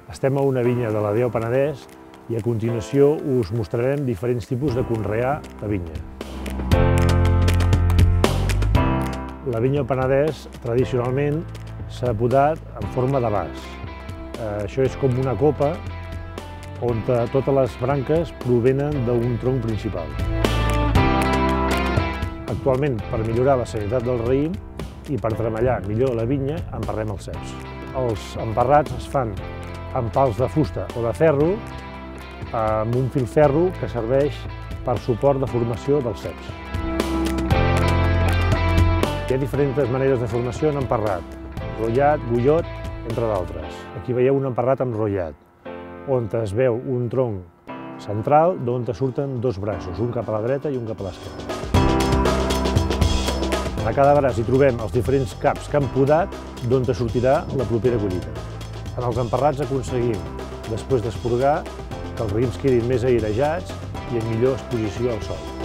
Estem a una vinya de l'Adéu Penedès i a continuació us mostrarem diferents tipus de conrear de vinya. La vinya al Penedès tradicionalment s'ha podat en forma de vas. Això és com una copa on totes les branques provenen d'un tronc principal. Actualment, per millorar la sanitat del raïm i per treballar millor la vinya, emparrem els ceps. Els emparrats es fan amb pals de fusta o de ferro, amb un filferro que serveix per suport de formació dels ceps. Hi ha diferents maneres de formació en emparrat: rotllat, bullot, entre d'altres. Aquí veieu un emparrat amb rotllat, on es veu un tronc central d'on surten dos braços, un cap a la dreta i un cap a l'esquerra. A cada braç hi trobem els diferents caps que han podat d'on sortirà la propera collita. En els emparrats aconseguim, després d'esporgar, que els raïms quedin més airejats i en millor exposició al sol.